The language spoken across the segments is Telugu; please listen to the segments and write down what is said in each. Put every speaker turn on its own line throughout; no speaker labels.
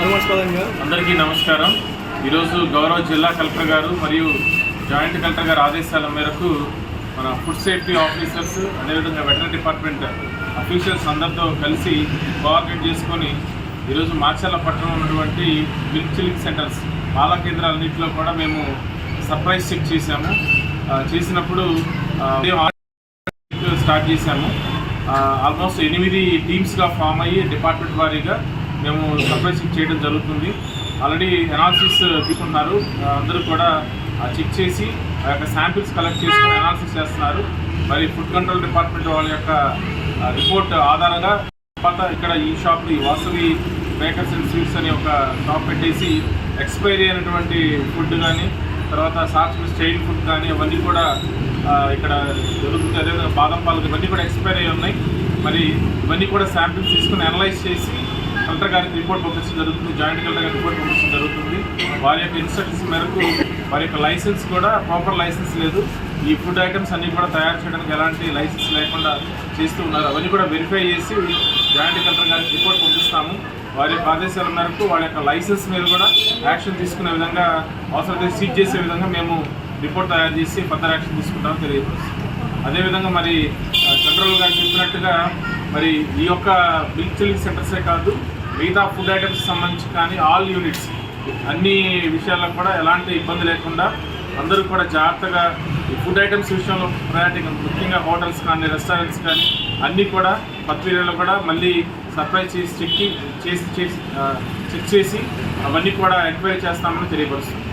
అందరికీ నమస్కారం. ఈరోజు గౌరవ జిల్లా కలెక్టర్ గారు మరియు జాయింట్ కలెక్టర్ గారు ఆదేశాల మేరకు మన ఫుడ్ సేఫ్టీ ఆఫీసర్స్ అదేవిధంగా వెటరనరీ డిపార్ట్మెంట్ అఫీషియల్స్ అందరితో కలిసి కోఆర్డినేట్ చేసుకొని ఈరోజు మాచర్ల పట్టణంలో ఉన్నటువంటి మిల్క్ చిల్లింగ్ సెంటర్స్ పాల కేంద్రాలన్నింటిలో కూడా మేము సర్ప్రైజ్ చెక్ చేశాము. చేసినప్పుడు స్టార్ట్ చేశాము. ఆల్మోస్ట్ 8 టీమ్స్గా ఫామ్ అయ్యి డిపార్ట్మెంట్ వారీగా మేము సర్ప్రైజ్ చెక్ చేయడం జరుగుతుంది. ఆల్రెడీ అనాలిసిస్ తీసుకుంటున్నారు. అందరూ కూడా చెక్ చేసి ఆ యొక్క శాంపిల్స్ కలెక్ట్ చేసుకుని అనాలిసిస్ చేస్తున్నారు. మరి ఫుడ్ కంట్రోల్ డిపార్ట్మెంట్ వాళ్ళ యొక్క రిపోర్ట్ ఆధారంగా ఇక్కడ ఈ షాప్ ఈ వాసవి బేకర్స్ అండ్ స్వీట్స్ అని ఒక షాప్ పెట్టేసి ఎక్స్పైరీ అయినటువంటి ఫుడ్ కానీ తర్వాత సాక్స్ స్టైల్ ఫుడ్ కానీ అవన్నీ కూడా ఇక్కడ జరుగుతుంది. అదేవిధంగా బాదం పాలు ఇవన్నీ కూడా ఎక్స్పైర్ అయ్యి ఉన్నాయి. మరి ఇవన్నీ కూడా శాంపిల్స్ తీసుకుని అనలైజ్ చేసి కలెక్టర్ గారికి రిపోర్ట్ పంపించడం జరుగుతుంది. జాయింట్ కలెక్టర్ గారికి రిపోర్ట్ పంపించడం జరుగుతుంది. వారి యొక్క ఇన్స్ట్రక్షన్స్ మేరకు వారి యొక్క లైసెన్స్ కూడా ప్రాపర్ లైసెన్స్ లేదు. ఈ ఫుడ్ ఐటమ్స్ అన్నీ కూడా తయారు చేయడానికి ఎలాంటి లైసెన్స్ లేకుండా చేస్తూ ఉన్నారు. అవన్నీ కూడా వెరిఫై చేసి జాయింట్ కలెక్టర్ గారికి రిపోర్ట్ పంపిస్తాము. వారి యొక్క ఆదేశాల మేరకు వాళ్ళ యొక్క లైసెన్స్ మీద కూడా యాక్షన్ తీసుకునే విధంగా అవసరమైతే సీజ్ చేసే విధంగా మేము రిపోర్ట్ తయారు చేసి ఫర్దర్ యాక్షన్ తీసుకుంటామని తెలియజేస్తాం. అదేవిధంగా మరి కంట్రోల్ గారు చెప్పినట్టుగా మరి ఈ యొక్క మిల్క్ చిల్లింగ్ సెంటర్సే కాదు మిగతా ఫుడ్ ఐటమ్స్ సంబంధించి కానీ ఆల్ యూనిట్స్ అన్ని విషయాల్లో కూడా ఎలాంటి ఇబ్బంది లేకుండా అందరూ కూడా జాగ్రత్తగా ఈ ఫుడ్ ఐటమ్స్ విషయంలో ప్రయారిటీగా ముఖ్యంగా హోటల్స్ కానీ రెస్టారెంట్స్ కానీ అన్నీ కూడా పత్రికల్లో కూడా మళ్ళీ సర్ప్రైజ్ చేసి చెక్ చేసి అవన్నీ కూడా ఎంక్వైరీ చేస్తామని తెలియపరుస్తుంది.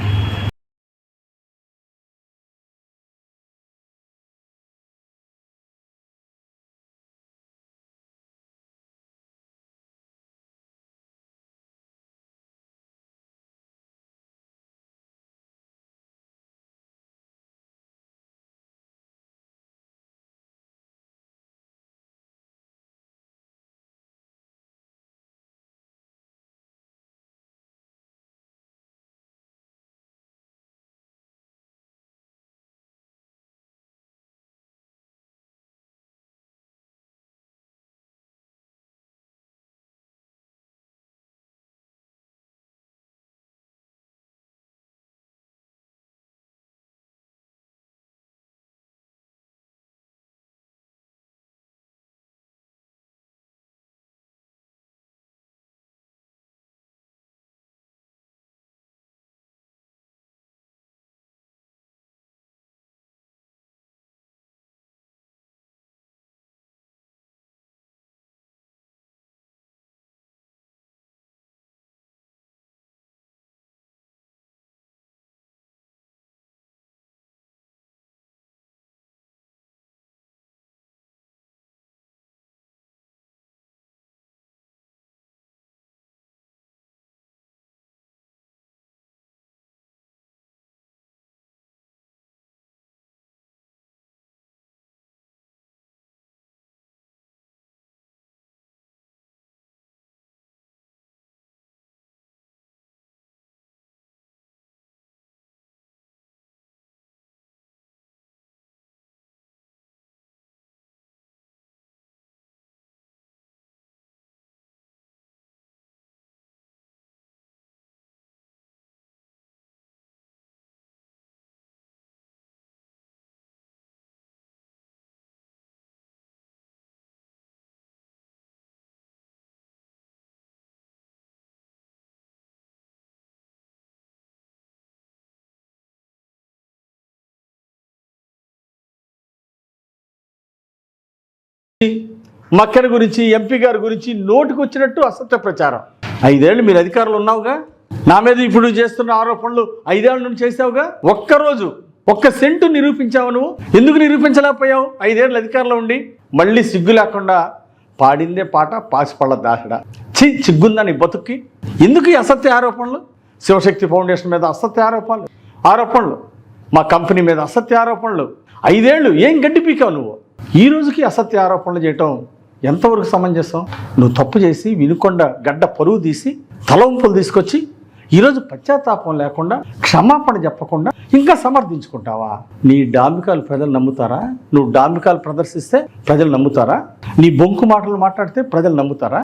మక్కన గురించి ఎంపీ గారి గురించి నోటికి వచ్చినట్టు అసత్య ప్రచారం. 5 ఏళ్ళు మీరు అధికారులు ఉన్నావుగా, నా మీద ఇప్పుడు చేస్తున్న ఆరోపణలు 5 ఏళ్ళ నుండి చేసావుగా. ఒక్కరోజు ఒక్క సెంటు నిరూపించావు. నువ్వు ఎందుకు నిరూపించలేకపోయావు? 5 ఏళ్ళు అధికారంలో ఉండి మళ్ళీ సిగ్గు లేకుండా పాడిందే పాట పాసిపళ్ళ దాసడా. సిగ్గుందా నీ బతుక్కి? ఎందుకు ఈ అసత్య ఆరోపణలు? శివశక్తి ఫౌండేషన్ మీద అసత్య ఆరోపణలు మా కంపెనీ మీద అసత్య ఆరోపణలు. 5 ఏళ్ళు ఏం గడ్డి పీకావు నువ్వు? ఈ రోజుకి అసత్య ఆరోపణలు చేయటం ఎంతవరకు సమంజసం? నువ్వు తప్పు చేసి వినుకొండ గడ్డ పరువు తీసి తలవంపులు తీసుకొచ్చి ఈరోజు పశ్చాత్తాపం లేకుండా క్షమాపణ చెప్పకుండా ఇంకా సమర్థించుకుంటావా? నీ డాంబికాలు ప్రజలు నమ్ముతారా? నువ్వు డాంబికాలు ప్రదర్శిస్తే ప్రజలు నమ్ముతారా? నీ బొంకు మాటలు మాట్లాడితే ప్రజలు నమ్ముతారా?